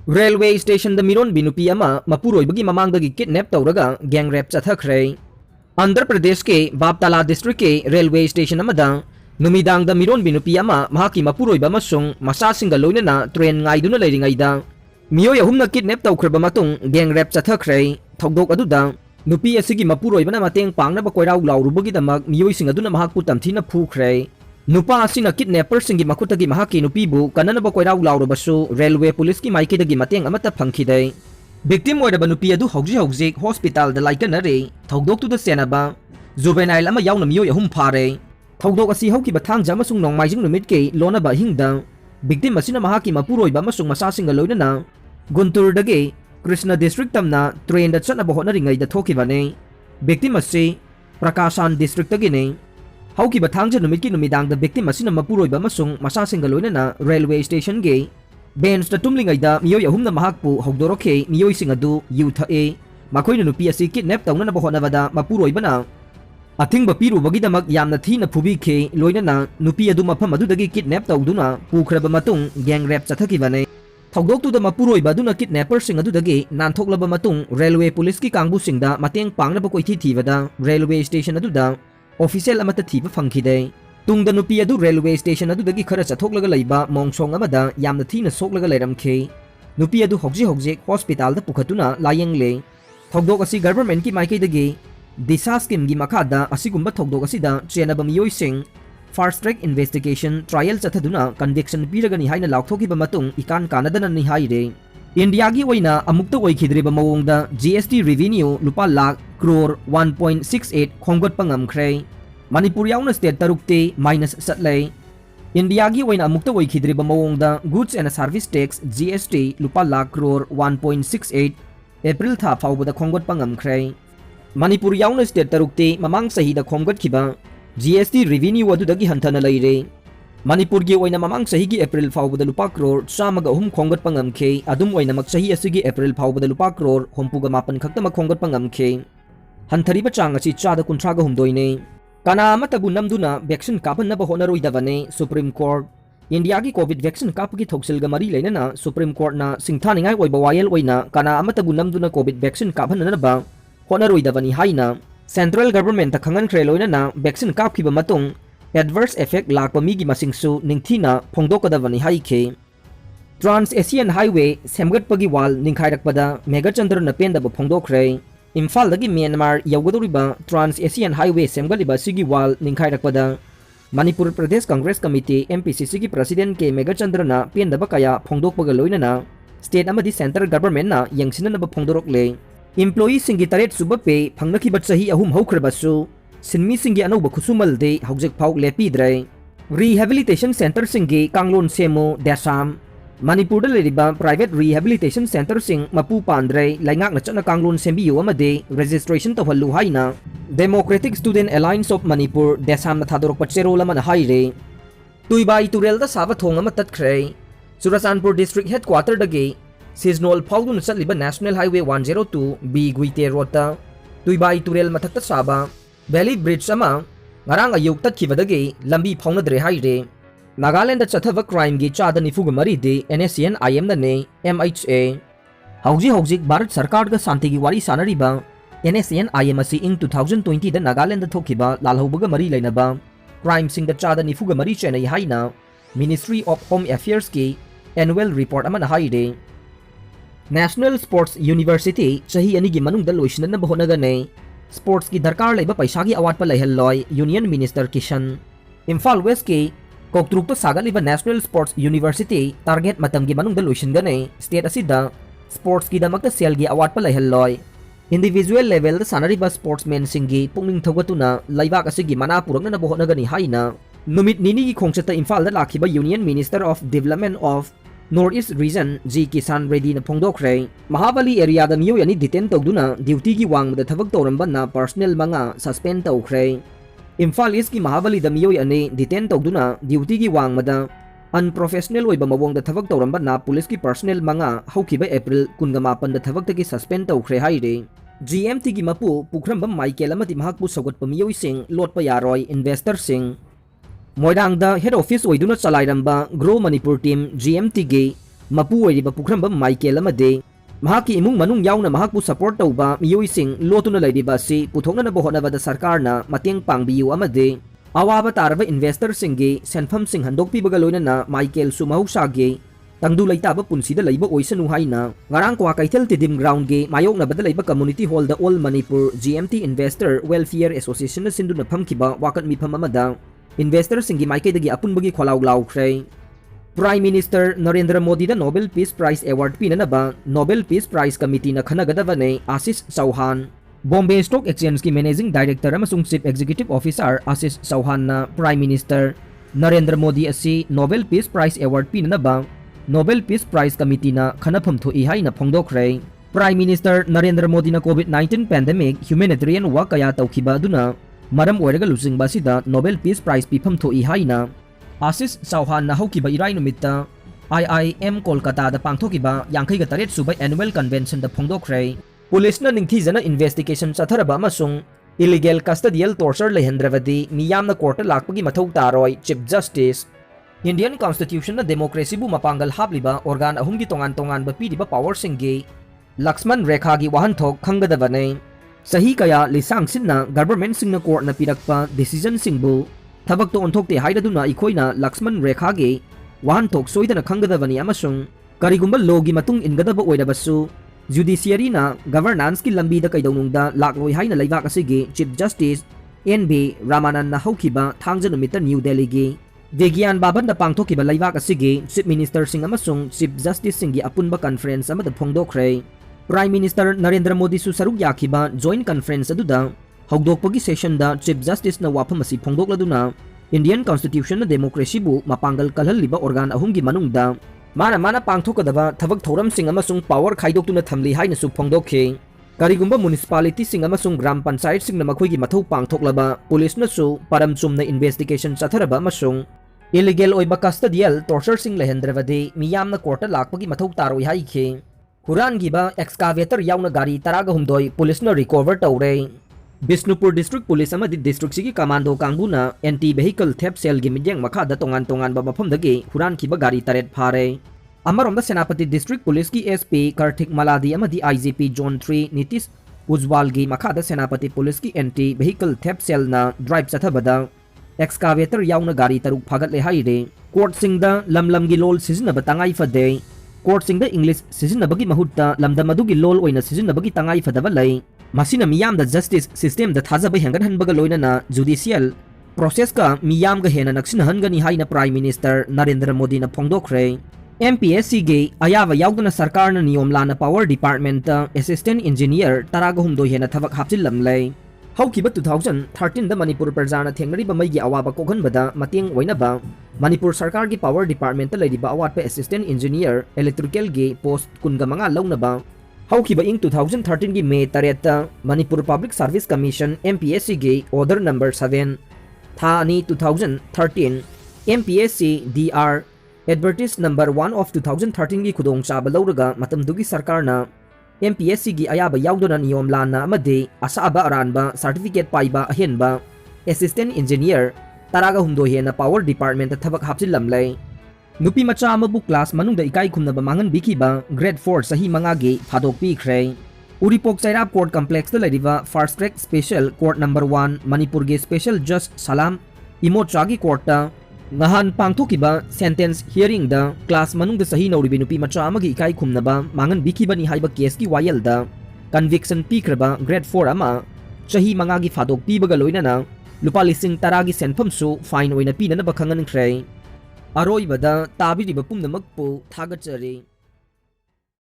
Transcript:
Railway station the Miron Binupi ama Mapuroi bagi mamangdagi kidnap tawraga gang rape chathakre. Andhra Pradesh ke Baptala district ke railway station amada numidang da Miron Binupi ama mahaki Mapuroi ba masung masasinga loinana train ngaiduna leiringaida Meeoi ahumna kidnap tawkraba matung gang rape chathakre. Thogdok aduda nupi asigi Mapuroi bana mateng pangnaba koirau laurubagi damak Meeoising aduna Mahakpu tamthina phukre. Nupa asina kidnapper singi makutagi mahaki nupibu kananaba koirau laurubasu railway police ki maikidagi mateng amata phangkhidai. Victim oiraba nupi adu hauji hospital da laikanare thogdok tu da senaba juvenile ama yauna Meeoi ahum phare. Thogdok asi haukiba thangja amasung nongmaijing numit ke lonaba hingda victim asina mahaki Mapuroi ba amasung masasinga loinana Guntur dage Krishna district tamna train da chatnaba hotnaringai da thokibane. Victim asi Prakashan district tagine Haukiba thangja numit ki numidang da victim asina Mapuroi ba amasung masasinga loinana railway station ge bench da tumlingai da Meeoi ahumna Mahakpu hogdorokhe Meeoising adu youth a makoina nupi asi kidnap tawnana ba hotnabada Mapuroi bana athingba piru bagidamak yamna thina phubikhe loinana nupi adu mafam adudagi kidnap tawduna pukhraba matung gang rape chathakibane. Thogdok tu da Mapuroi ba aduna kidnapper sing adudagi nanthoklaba matung railway police ki kangbu singda mateng pangnaba koithi thibada railway station aduda official amata thiba phangkhide. Tungda nupi adu railway station adudagi khara chathoklaga leiba mongsong amada yamna thina soklaga leiramkhe. Nupi adu hogji hospital da pukhatuna layengle. Thogdok asi government ki maikaidagi Disha scheme gi makhada asigumba thogdok asida chenaba Meeoising first track investigation trial chathaduna conviction piragani haina laukhokiba matung ikan kanadana ni haire. India gi oina amukta oikhidriba mawongda GST revenue lupa lakh crore 1.68 khongot pangamkhre. Manipur yauna state tarukte minus satlay. India gi oina amukta oikhidriba mawongda goods and service tax GST lupa lakh crore 1.68 April tha fawbada khongot pangamkhre. Manipur yauna state tarukte mamang sahida khomgat khiba GST revenue adudagi hantana leire. Manipur gi oina mamang sahi gi April fawbada lupa crore chamaga hum khongat pangamkhe adum oina mak sahi asigi April fawbada lupa crore hompuga mapan khaktama khongat pangamkhe. Hanthariba chang asi chada kunthraga humdoine. Kana amatabu namduna vaccine kapanaba honaroidabane Supreme Court. India gi COVID vaccine kapagi thoksilga mari leinana Supreme Court na singthaningai oiba wayel oina kana amatabu namduna COVID vaccine kaphananaba honaroidabani haina central government ta khangan khre loinana vaccine kapkhiba matung adverse effect lakpa migi masingsu ningthina phongdokadabani haikhe. Trans Asian Highway semgatpagi wall ningkhairakpada Megachandra na pendaba phongdokhre. Imphal dagi Myanmar yawgadoriba Trans Asian Highway semgaliba sigi wall ningkhairakpada Manipur Pradesh Congress Committee MPCC ki president ke Megachandra na pendaba kaya phongdokpaga loinana state amadi central government na yangsinanaba phongdorokle. Employee singi taret suba pe phangnakiba chahi ahum haukhrabasu sinmi singi anauba khusumal de haujek phau lepidre. Rehabilitation center singi kanglon semo desam Manipur da leriba private rehabilitation center sing Mapu pandre laingak na chana kanglon sembiyo amade registration tawhallu haina Democratic Student Alliance of Manipur desam na thadorok pachero laman haire. Tuibai turel da saba thong ama tatkhre. Churasanpur district headquarter dagi seasonal phawdun chatliba National Highway 102 B Guite Rota Tuibai turel mathakta saba Valley Bridge ama ngarang ayuk tatkibadagi lambi phawnadre haire. Nagaland da chathava crime gi chada nifuga mari de NSCN IM da ne MHA hauji Bharat Sarkar ga santi gi wari sanariba NSCN IM asi ing 2020 da Nagaland da thokiba lalhobaga mari lainaba crime sing da chada nifuga mari chenai haina Ministry of Home Affairs ki annual report ama na haire. National Sports University chahi ani gi manung da loisna ba honagane sports ki darkar leiba paisa gi award pa leihalloi Union Minister Kishan. Imphal West ki koktruk to sagaliba National Sports University target matam gi manung da loisingane state asida sports ki damakta sel gi award pa leihalloi. Individual level da sanariba sportsmen singi pungning thogatuna laibak asigi mana purangna na ba honagani haina numit nini gi khongchata Imphal da lakhiba Union Minister of Development of Northeast Region G Kisan Reddy na phongdokhre. Mahabali area da Meeoi ani detain tawduna duty gi wangda thabak tawramba na personnel manga suspend tawkhre. Imphal East ki Mahabali da Meeoi ani detain tawduna duty gi wangmada unprofessional oiba mawongda thabak tawramba na police ki personnel manga haukiba April 18 da thabak tagi suspend tawkhre haire. GMT gi Mapu pukramba Maikel amati Mahakpu Sougatpa Meeoising Lotpa Yaroi investor sing Moirang da head office oiduna chalairamba Grow Manipur team GMT ge Mapu oiriba pukhramba Maikel amade mahaki imung manung yauna mahakpu support tauba Meeoising lotuna lairiba asi puthoknanaba hotnabada sarkarna mateng pangbiyu amade awaba taraba investor singi senfam sing handokpibaga loinana Maikel su mahusagi tangdu laitaba punsida laiba oisanu haina ngarang kwa kaithel tidim ground ge mayoknabada laiba community hall da All Manipur GMT Investor Welfare Association na sinduna phamkiba wakat mifam amada investor singi Maikedagi apunbagi kholaw lawkhre Prime Minister Narendra Modi da Nobel Peace Prize Award pinanaba Nobel Peace Prize Committee na khanagadabane Ashish Chauhan Bombay Stock Exchange ki Managing Director amasung Chief Executive Officer Ashish Chauhan na Prime Minister Narendra Modi asi Nobel Peace Prize Award pinanaba Nobel Peace Prize Committee na khanapham thoi haina phongdokre Prime Minister Narendra Modi na COVID-19 pandemic humanitarian work kaya tawkhiba aduna maram oiraga lusingba sida Nobel Peace Prize pifam thoi haina Ashish Chauhan na haukiba irai numitta IIM Kolkata da pangthokiba 58 suba annual convention da phongdokre Police na ningthijana investigation chatharaba amasung illegal custodial torture lehendravadi miyamna court lakpagi mathau taroi Chief Justice Indian Constitution na democracy bu mapangal habliba organ ahum gi tongan ba piriba power singi Laxman Rekha gi wahanthok khangadabane sahi kaya lisang sinna government singna court na pirakpa decision singbu thabak to onthokte haidaduna ikoina Laxman Rekha gi wahanthok soidana khangadabani amasung karigumba law gi matung ingadaba oirabasu judiciary na governance ki lambi da kaidonungda lakloi haina laibak asigi Chief Justice NB Ramanan na haukiba thangja numita New Delhi gi Vigyan baban da pangthokiba laibak asigi Chief Minister sing amasung Chief Justice singi apunba conference amada phongdokre Prime Minister Narendra Modi su saruk yakiba joint conference aduda hawdokpagi session da Chief Justice na wafam asi phongdokladuna Indian Constitution na democracy bu mapangal kalhaliba organ ahumgi manungda mana pangthokadaba thabak thoram sing amasung power khaidoktuna thamli haina su phongdokhe karigumba municipality sing amasung gram panchayat sing na makhoigi mathau pangthoklaba police na su param chumna investigation chatharaba amasung illegal oiba custodial torture sing lehendravadi miyamna court lakpagi mathau taroi haikhe huran giba excavator yauna gari taraga humdoi police na recover tawre Bisnupur District Police amadi district sigi commando kangbuna anti vehicle theft cell gi midyang makhada tongan ba mafamdagi huran kiba gari taret phare amaromda Senapati District Police ki SP Karthik Maladi amadi IGP Zone 3 Nitish Ujwal gi makhada Senapati Police ki anti vehicle theft cell na drive chathabada excavator yauna gari taruk phagat le haire court singda lamlam gi lol sizinaba tangai fade court singda English sizinabagi mahutta lamdam adugi lol oina sizinabagi tangai fadaba lai masina miyam da justice system da thajaba hengan hanbaga loinana judicial process ka miyam ga hena naksin hangani haina Prime Minister Narendra Modi na phongdokre MPSC ge ayawa yaudana sarkar na niyom lana power department ta assistant engineer taraga humdo hena thabak hapchil lamlai haukiba 2013 da Manipur Prajana thengnari ba mai gi awaba kokhan bada mateng oinaba Manipur sarkar gi power department ta leiriba awat pe assistant engineer electrical ge post kunga manga launaba haukiba ing 2013 gi May 3 Manipur Public Service Commission MPSC gi order number 7 tha ani 2013 MPSC DR advertise number 1 of 2013 gi khudong chaba lauraga matamdugi sarkarna MPSC gi ayaba yaudona niyom lana amade asaba aranba certificate paiba ahenba assistant engineer taraga humdo hena power department ta thabak hapchil lamlai nupi macha amabu class manungda ikai khumnaba mangan bikiba grade 4 sahi mangagi phadok pi khrei Uripok Sairap Court Complex da lariba Fast Track Special Court number 1 Manipur ge Special Judge Salam Imochagi Court ta ngahan pangthokiba sentence hearing da class manungda sahi nauribi nupi macha amagi ikai khumnaba mangan bikiba ni haiba case ki wayal da conviction pikraba grade 4 ama sahi mangagi phadok pibaga loinana lupa lising taragi senpham su fine oina pinana bakhangan khrei Aroi bada tabiriba pumnamakpu thagachari